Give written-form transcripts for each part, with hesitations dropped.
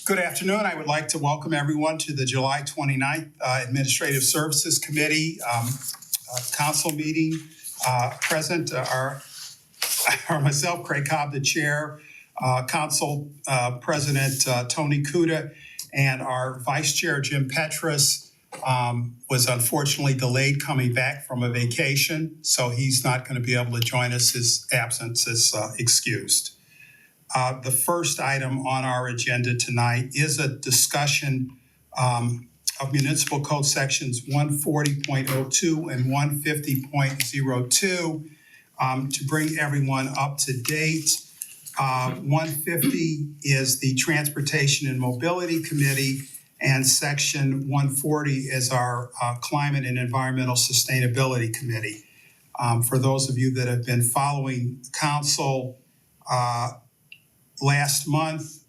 Good afternoon. I would like to welcome everyone to the July 29th Administrative Services Committee council meeting. Present are myself, Craig Cobb, the chair, Council President Tony Kuda, and our Vice Chair, Jim Petrus, was unfortunately delayed coming back from a vacation, so he's not going to be able to join us. His absence is excused. The first item on our agenda tonight is a discussion of Municipal Code Sections 140.02 and 150.02 to bring everyone up to date. 150 is the Transportation and Mobility Committee, and Section 140 is our Climate and Environmental Sustainability Committee. For those of you that have been following council, last month,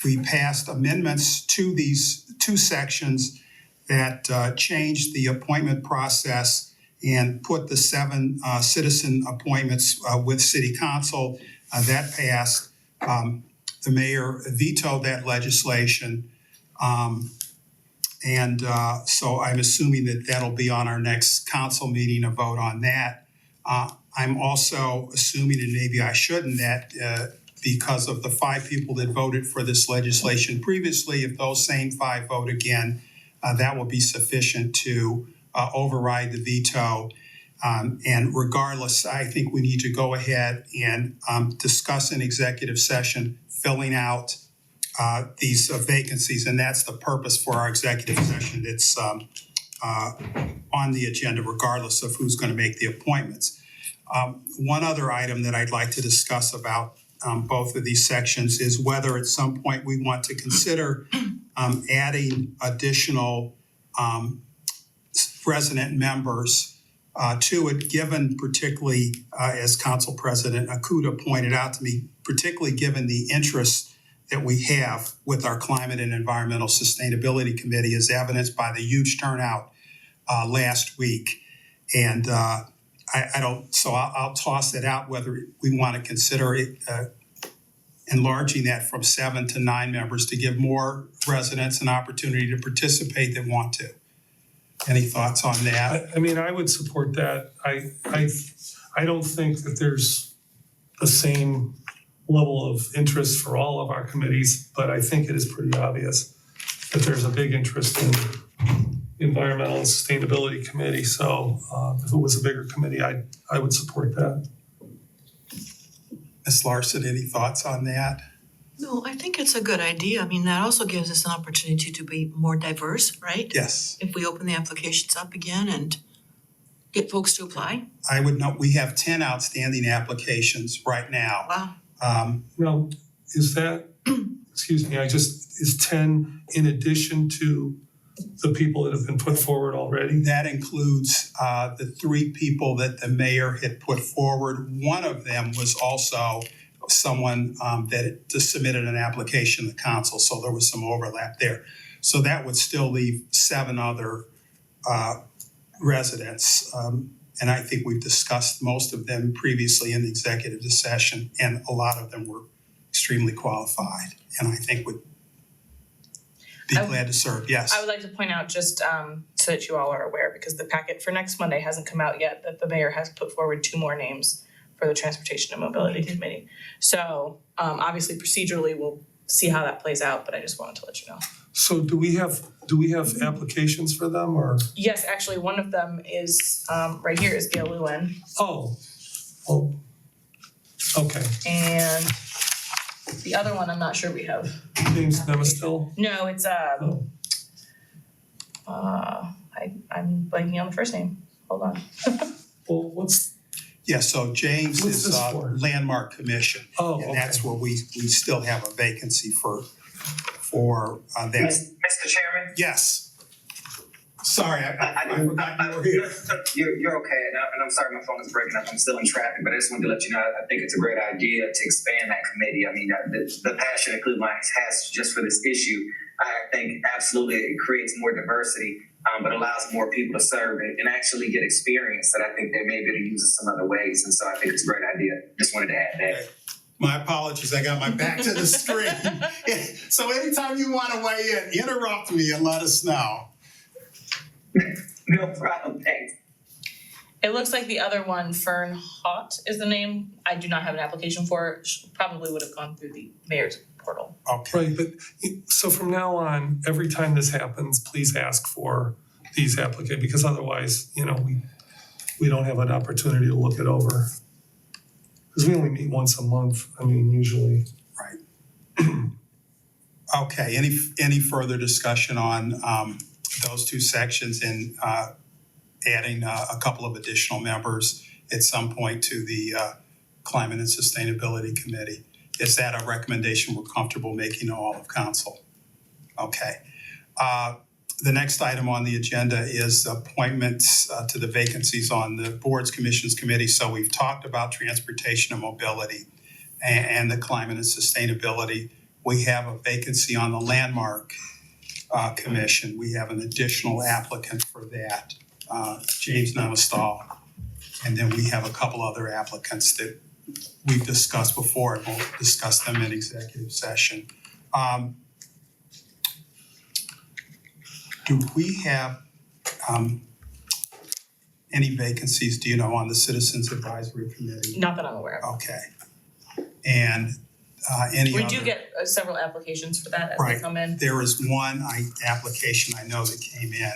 we passed amendments to these two sections that changed the appointment process and put the 7 citizen appointments with City Council. That passed. The mayor vetoed that legislation. So I'm assuming that that'll be on our next council meeting, a vote on that. I'm also assuming, and maybe I shouldn't, that because of the 5 people that voted for this legislation previously, if those same 5 vote again, that will be sufficient to override the veto. And regardless, I think we need to go ahead and discuss in executive session filling out these vacancies, and that's the purpose for our executive session. It's on the agenda regardless of who's going to make the appointments. One other item that I'd like to discuss about both of these sections is whether at some point we want to consider adding additional resident members to it, given particularly, as Council President Akuda pointed out to me, particularly given the interest that we have with our Climate and Environmental Sustainability Committee, as evidenced by the huge turnout last week. And I'll toss it out whether we want to consider it, enlarging that from 7 to 9 members to give more residents an opportunity to participate that want to. Any thoughts on that? I mean, I would support that. I don't think that there's the same level of interest for all of our committees, but I think it is pretty obvious that there's a big interest in Environmental and Sustainability Committee. So if it was a bigger committee, I would support that. Ms. Larson, any thoughts on that? No, I think it's a good idea. I mean, that also gives us an opportunity to be more diverse, right? Yes. If we open the applications up again and get folks to apply. I would note we have 10 outstanding applications right now. Wow. Now, is that, excuse me, is 10 in addition to the people that have been put forward already? That includes the 3 people that the mayor had put forward. One of them was also someone that just submitted an application to council, so there was some overlap there. So that would still leave 7 other residents. And I think we've discussed most of them previously in the executive session, and a lot of them were extremely qualified, and I think would be glad to serve. Yes. I would like to point out, just so that you all are aware, because the packet for next Monday hasn't come out yet, that the mayor has put forward 2 more names for the Transportation and Mobility Committee. So obviously procedurally we'll see how that plays out, but I just wanted to let you know. So do we have applications for them, or? Yes, actually one of them is right here is Gail Lewin. Oh, okay. And the other one I'm not sure we have. James Nemastil? No, it's I'm blanking on the first name. Hold on. Well, Yeah, so James What's is this for? Landmark Commission. Oh, And okay. that's where we still have a vacancy for that. Mr. Chairman? Yes. Sorry, I forgot you were here. You're okay, and I'm sorry my phone is breaking up. I'm still in traffic, but I just wanted to let you know I think it's a great idea to expand that committee. I mean, the passion that Cleveland has just for this issue, I think absolutely it creates more diversity, but allows more people to serve and actually get experience that I think they may be able to use in some other ways. And so I think it's a great idea. Just wanted to add that. My apologies, I got my back to the screen. So anytime you want to weigh in, interrupt me and let us know. No problem, thanks. It looks like the other one, Fern Hott is the name. I do not have an application for it. Probably would have gone through the mayor's portal. Okay, Right, but so from now on, every time this happens, please ask for these applicants, because otherwise, we don't have an opportunity to look it over. Because we only meet once a month, usually. right. Okay, any further discussion on those two sections and adding a couple of additional members at some point to the Climate and Sustainability Committee? Is that a recommendation we're comfortable making to all of council? Okay. The next item on the agenda is appointments to the vacancies on the boards, commissions, committees. So we've talked about transportation and mobility and the climate and sustainability. We have a vacancy on the landmark commission. We have an additional applicant for that, James Namastal. And then we have a couple other applicants that we've discussed before, and we'll discuss them in executive session. Do we have any vacancies, do you know, on the Citizens Advisory Committee? Not that I'm aware of. Okay. And any We other? do get several applications for that as they Right. come in. There is one application I know that came in,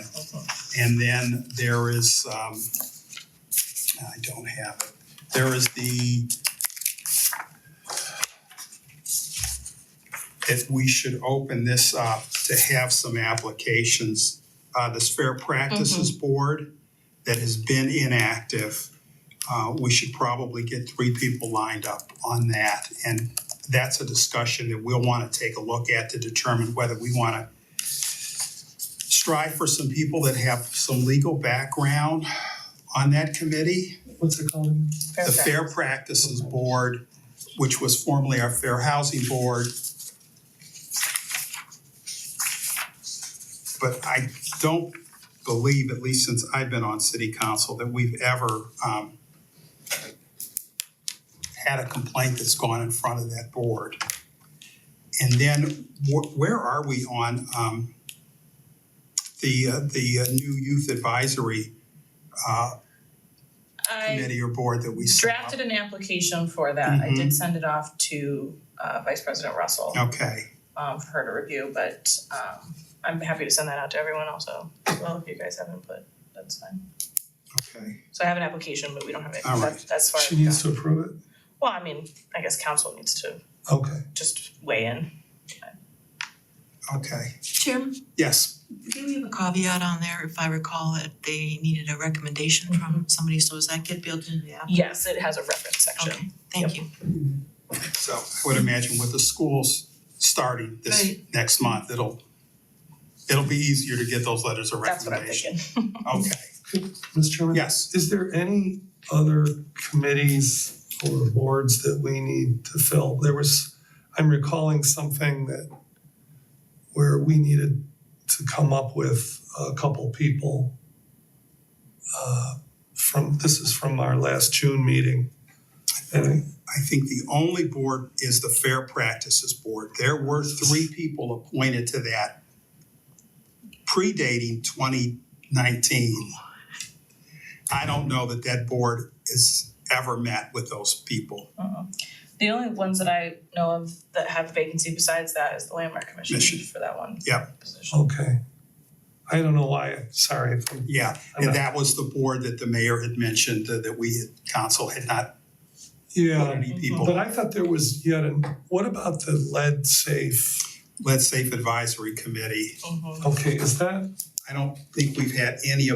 and then there is, I don't have it. There is if we should open this up to have some applications. This Fair Practices Board that has been inactive, we should probably get 3 people lined up on that. And that's a discussion that we'll want to take a look at to determine whether we want to strive for some people that have some legal background on that committee. What's it called again? The Fair Practices Board, which was formerly our Fair Housing Board. But I don't believe, at least since I've been on city council, that we've ever had a complaint that's gone in front of that board. And then where are we on the new youth advisory committee or board that we set up? Drafted an application for that. I did send it off to Vice President Russell Okay, for her to review, but I'm happy to send that out to everyone also as well if you guys have input. That's fine. okay. So I have an application, but we don't have it. All right. That's far. She needs to approve it? Well, I mean, I guess council needs to Okay. just weigh in. Okay, Jim, yes, do we have a caveat on there, if I recall, that they needed a recommendation from somebody, so does that get built into the app? Yes, it has a reference section. Okay, thank you. so I would imagine with the schools starting this Right. next month, it'll be easier to get those letters of That's what I'm recommendation. thinking. Okay, Mr. Chairman? yes. Is there any other committees or boards that we need to fill? I'm recalling something where we needed to come up with a couple people. This is from our last June meeting. And I think the only board is the Fair Practices Board. There were 3 people appointed to that predating 2019. I don't know that board has ever met with those people. The only ones that I know of that have vacancy besides that is the Landmark Commission Commission. for that one Yep. position. okay. I don't know why, sorry. if I'm- Yeah, and that was the board that the mayor had mentioned that we at council had not put Yeah, any people. but I thought there was what about the lead safe? Let's Safe Advisory Committee. Okay, is that, I don't think we've had any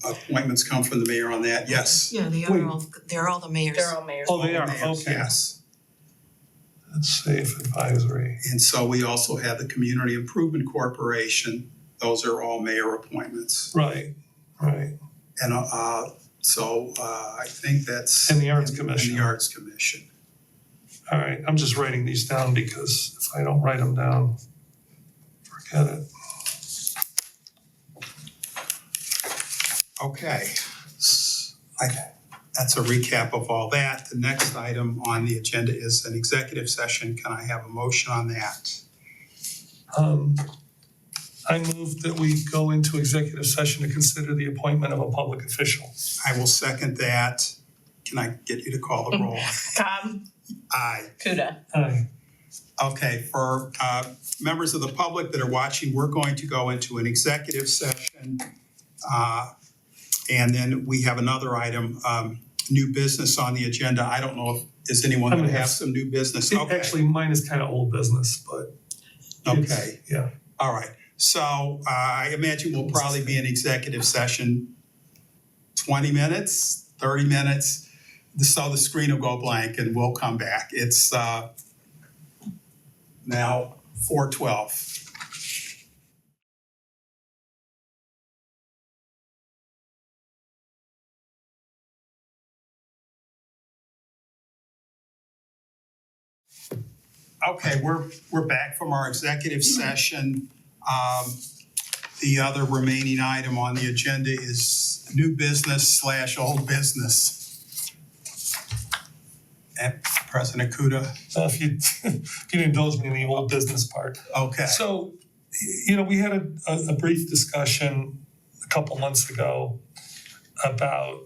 appointments come from the mayor on that. Yes. Yeah, Wait. they're all the mayors. They're all mayors. oh, they are, Mayors, okay. Yes. That's safe advisory. And so we also have the Community Improvement Corporation. Those are all mayor appointments. Right. And so I think that's. And the Arts Commission. And the Arts Commission. All right, I'm just writing these down because if I don't write them down, forget it. Okay. That's a recap of all that. The next item on the agenda is an executive session. Can I have a motion on that? I move that we go into executive session to consider the appointment of a public official. I will second that. Can I get you to call the roll? Cobb, Aye. Kuda. Aye. Okay, for members of the public that are watching, we're going to go into an executive session. And then we have another item, new business on the agenda. I don't know if, is anyone I'm going to gonna have have- some new business? Okay. Actually, mine is kind of old business, but it's- Okay. yeah. All right, so I imagine we'll probably be in executive session 20 minutes, 30 minutes. So the screen will go blank and we'll come back. It's now 4:12. Okay, we're back from our executive session. The other remaining item on the agenda is new business / old business. And President Kuda, If you if you indulge me in the old business part. okay. So, we had a brief discussion a couple months ago about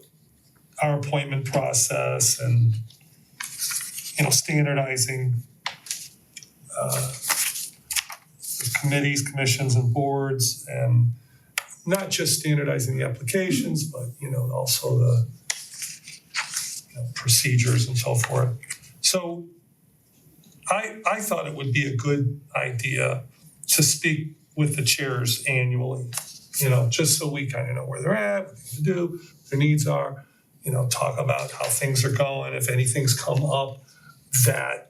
our appointment process and, standardizing committees, commissions, and boards, and not just standardizing the applications, but, also the procedures and so forth. So I thought it would be a good idea to speak with the chairs annually, just so we kind of know where they're at, what they can do, what their needs are, talk about how things are going, if anything's come up that,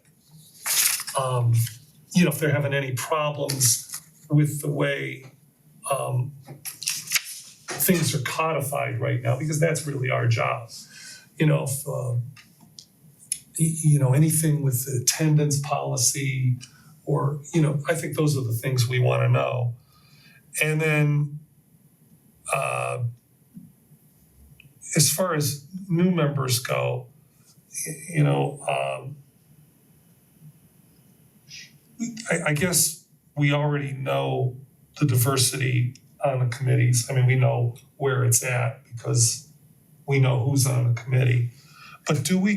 if they're having any problems with the way things are codified right now, because that's really our job. If, anything with the attendance policy or, I think those are the things we want to know. And then as far as new members go, I guess we already know the diversity on the committees. I mean, we know where it's at because we know who's on the committee. But do we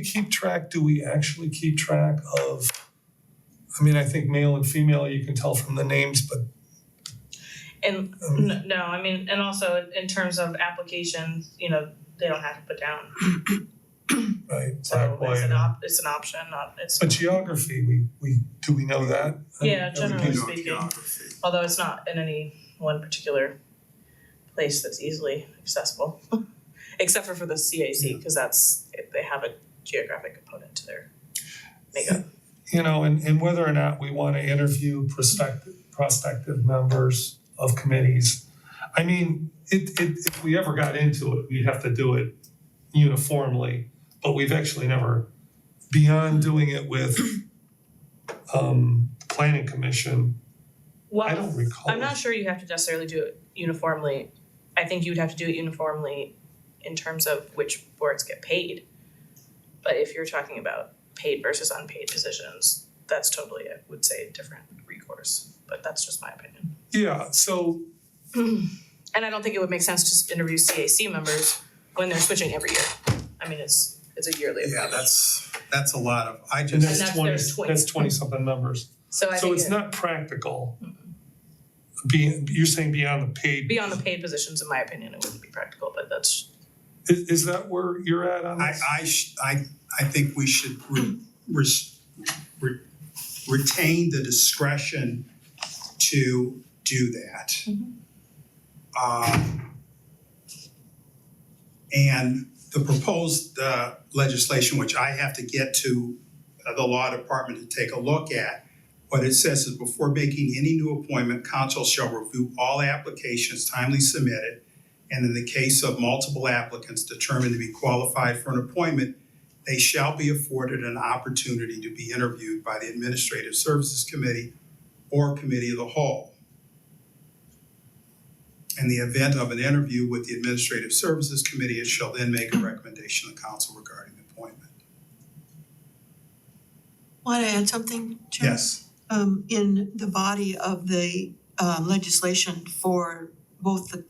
actually keep track of, I think male and female, you can tell from the names, but And and also in terms of applications, they don't have to put down. right, So black, white. it's an option, not it's. But geography, we know that? Yeah, Everything- generally You know, speaking. geography. Although it's not in any one particular place that's easily accessible, except for the CAC, because they have a geographic component to their makeup. And whether or not we want to interview prospective members of committees. If we ever got into it, we'd have to do it uniformly, but we've actually never, beyond doing it with planning commission, Well, I don't recall. I'm not sure you have to necessarily do it uniformly. I think you would have to do it uniformly in terms of which boards get paid. But if you're talking about paid versus unpaid positions, that's totally, I would say, a different recourse. But that's just my opinion. Yeah, so, And I don't think it would make sense to interview CAC members when they're switching every year. It's a yearly Yeah, approach. that's a lot of, and there's that's 20 something members. So I So think it's not practical. You're saying beyond the paid. beyond the paid positions, in my opinion, it wouldn't be practical, but that's. Is that where you're at on this? I think we should retain the discretion to do that. And the proposed legislation, which I have to get to the law department to take a look at, what it says is before making any new appointment, council shall review all applications timely submitted, and in the case of multiple applicants determined to be qualified for an appointment, they shall be afforded an opportunity to be interviewed by the Administrative Services Committee or Committee of the Whole. In the event of an interview with the Administrative Services Committee, it shall then make a recommendation to council regarding the appointment. Want to add something, Chair? Yes, In the body of the legislation for both the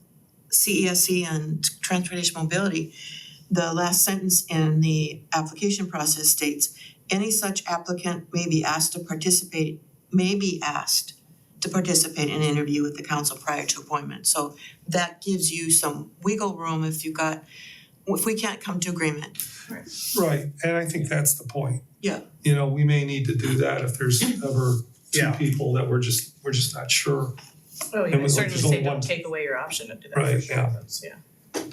CESC and transportation mobility, the last sentence in the application process states, any such applicant may be asked to participate in an interview with the council prior to appointment. So that gives you some wiggle room if we can't come to agreement. Right, and I think that's the point. Yeah. You know, we may need to do that if there's ever two Yeah. people that we're just not sure. Oh, And you we- can certainly there's only say one- don't take away your option to do that Right, for sure. yeah. Yeah.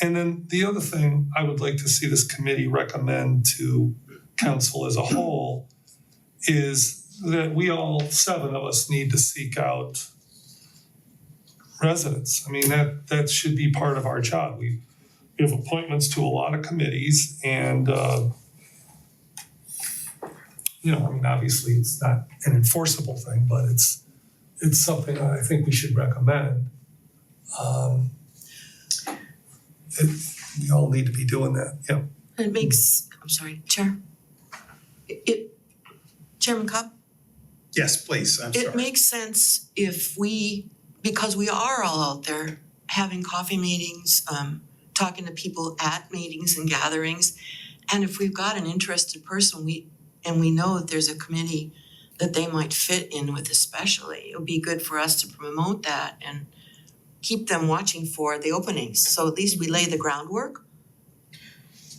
And then the other thing I would like to see this committee recommend to council as a whole is that we all, 7 of us, need to seek out residents. I mean, that should be part of our job. We have appointments to a lot of committees and, you know, I mean, obviously it's not an enforceable thing, but it's something that I think we should recommend. We all need to be doing that, yeah. It makes, I'm sorry, Chair. Chairman Cobb? yes, please, I'm It sorry. makes sense if because we are all out there having coffee meetings, talking to people at meetings and gatherings. And if we've got an interested person, we know that there's a committee that they might fit in with especially, it would be good for us to promote that and keep them watching for the openings. So at least we lay the groundwork.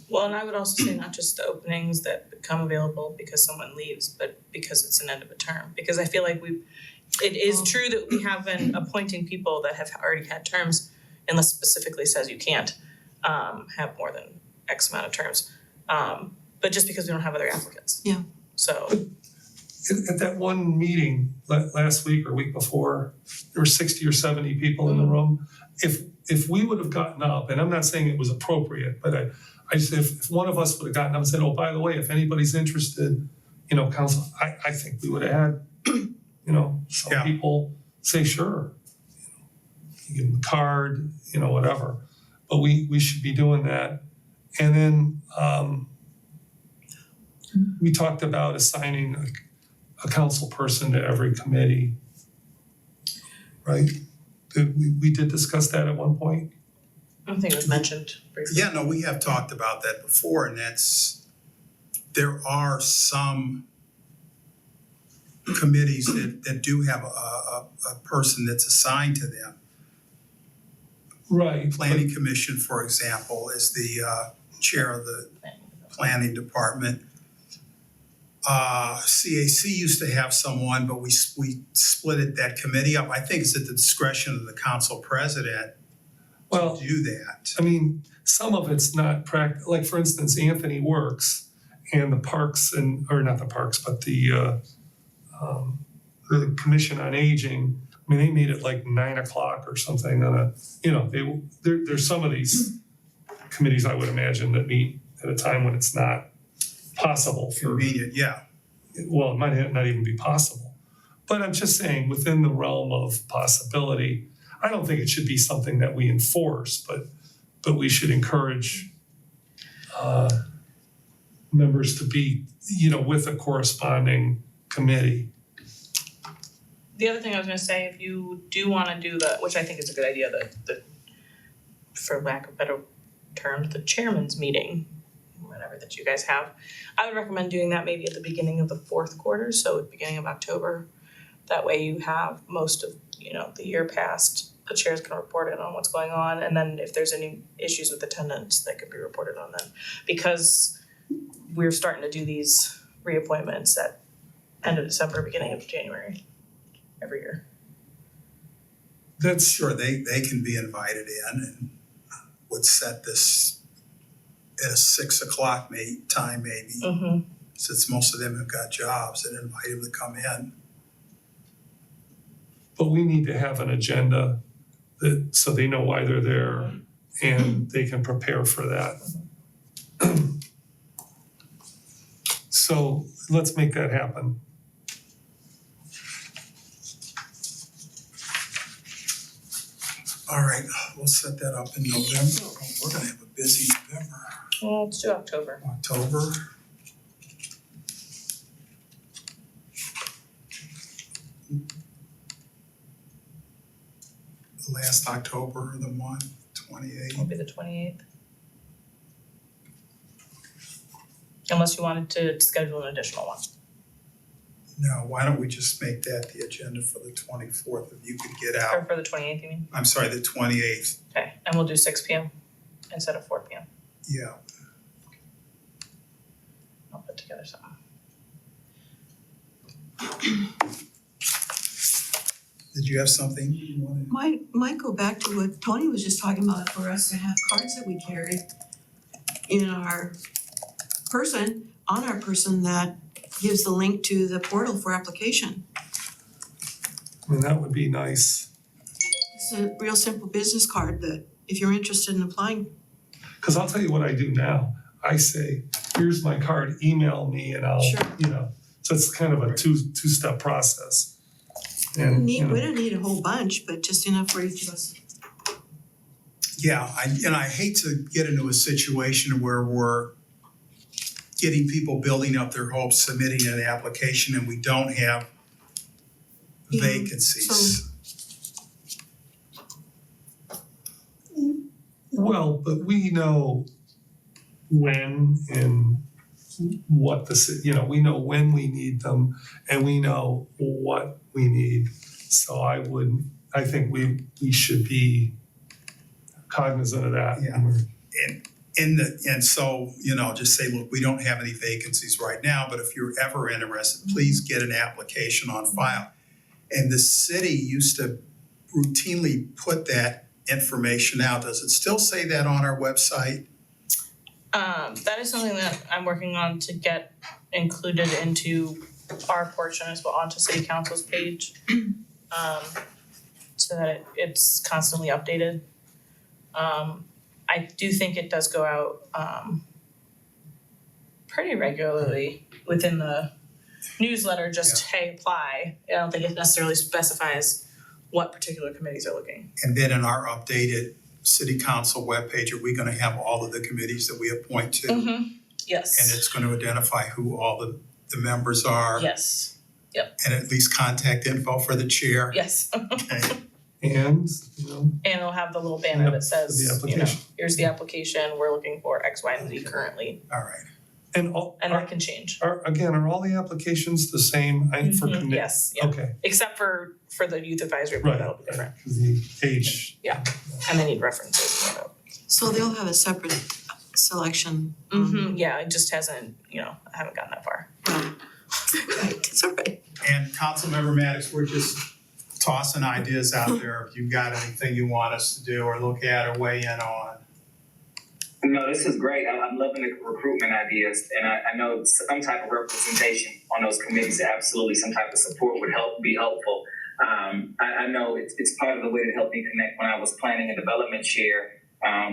Well, and I would also say not just the openings that become available because someone leaves, but because it's an end of a term. Because I feel like it is true that we have been appointing people that have already had terms, unless specifically says you can't have more than X amount of terms. But just because we don't have other applicants. Yeah. So, At that one meeting last week or week before, there were 60 or 70 people in the room. If we would have gotten up, and I'm not saying it was appropriate, but I just, if one of us would have gotten up and said, oh, by the way, if anybody's interested, you know, council, I think we would have had, you know, some Yeah. people say, sure. You give them a card, you know, whatever. But we should be doing that. And then we talked about assigning a council person to every committee, right? We did discuss that at one point. I think it was mentioned briefly. Yeah, no, we have talked about that before, and there are some committees that do have a person that's assigned to them. Right. Planning Commission, for example, is the chair of the planning department. CAC used to have someone, but we split that committee up. I think it's at the discretion of the council president Well, to do that. I mean, some of it's not practical. Like, for instance, Anthony Works and the parks or not the parks, but the Commission on Aging. I mean, they meet at like 9 o'clock or something on a, you know, there's some of these committees I would imagine that meet at a time when it's not possible for, Convenient, yeah. well, it might not even be possible. But I'm just saying, within the realm of possibility, I don't think it should be something that we enforce, but we should encourage members to be, you know, with a corresponding committee. The other thing I was gonna say, if you do wanna do which I think is a good idea, the for lack of better terms, the chairman's meeting, whatever that you guys have, I would recommend doing that maybe at the beginning of the 4th quarter, so at the beginning of October. That way you have most of, you know, the year past, the chairs can report in on what's going on, and then if there's any issues with attendance, that could be reported on then. Because we're starting to do these reappointments at end of December, beginning of January, every year. That's Sure, they can be invited in and would set this at a 6 o'clock time maybe, Mm-hmm. since most of them have got jobs, and invite them to come in. but we need to have an agenda so they know why they're there and they can prepare for that. So let's make that happen. All right, we'll set that up in November. Oh, we're gonna have a busy November, Well, let's do October. October. Last October, the month, 28th. Will be the 28th. Unless you wanted to schedule an additional one. No, why don't we just make that the agenda for the 24th, if you could get Or out, for the 28th, you mean? I'm sorry, the 28th, Okay, and we'll do 6 p.m. instead of 4 p.m. yeah. I'll put together something. Did you have something you wanted? Might go back to what Tony was just talking about, for us to have cards that we carry in our person, on our person, that gives the link to the portal for application. I mean, that would be nice. It's a real simple business card that if you're interested in applying, Cause I'll tell you what I do now. I say, here's my card, email me and I'll, Sure. you know, so it's kind of a two-step process. And, you we know, don't need a whole bunch, but just enough for each of us. Yeah, I hate to get into a situation where we're getting people building up their hopes, submitting an application, and we don't have Yeah, vacancies. well, but we know when and what you know, we know when we need them and we know what we need. So I think we should be cognizant of that. Yeah. And so, you know, just say, look, we don't have any vacancies right now, but if you're ever interested, please get an application on file. And the city used to routinely put that information out. Does it still say that on our website? That is something that I'm working on to get included into our portion as well, onto city council's page. So that it's constantly updated. I do think it does go out pretty regularly within the newsletter, just hey, apply. I don't think it necessarily specifies what particular committees are looking. And then in our updated city council webpage, are we gonna have all of the committees that we appoint to? And Yes. it's gonna identify who all the members are? Yes. And at least contact info for the chair? Yes. Okay, And, you know, And it'll have the little banner Yep, that says, the you know, application. here's the application, we're looking for X, Y, and Z currently, all right. and all, and that can change. are all the applications the same for Mhm, commit? yes, yeah, Okay, except for the youth advisory board, right, that'll be different, because the age. and they need references. So they'll have a separate selection. Yeah, it just hasn't, I haven't gotten that far. Right, it's all right. And Councilmember Maddox, we're just tossing ideas out there. If you've got anything you want us to do or look at or weigh in on. No, this is great. I'm loving the recruitment ideas, and I know some type of representation on those committees, absolutely, some type of support would be helpful. I know it's part of the way to help me connect when I was planning and development chair.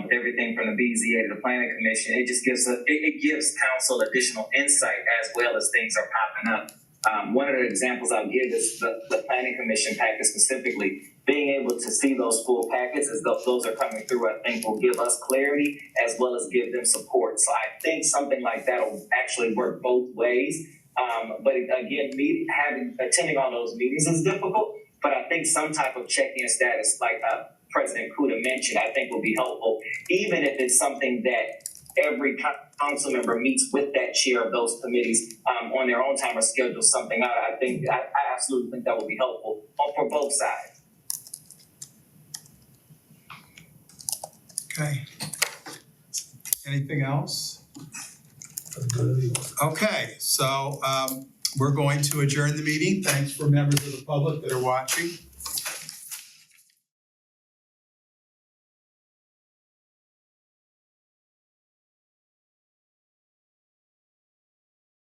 With everything from the BZA to the Planning Commission, it just gives it gives council additional insight as well as things are popping up. One of the examples I'll give is the Planning Commission packet specifically. Being able to see those full packets as those are coming through, I think will give us clarity as well as give them support. So I think something like that will actually work both ways. But again, attending on those meetings is difficult, but I think some type of check-in status like President Kuda mentioned, I think will be helpful, even if it's something that every council member meets with that chair of those committees on their own time or schedule something out. I absolutely think that will be helpful for both sides. Okay. Anything else? For the good of the order. Okay, so we're going to adjourn the meeting. Thanks for members of the public that are watching.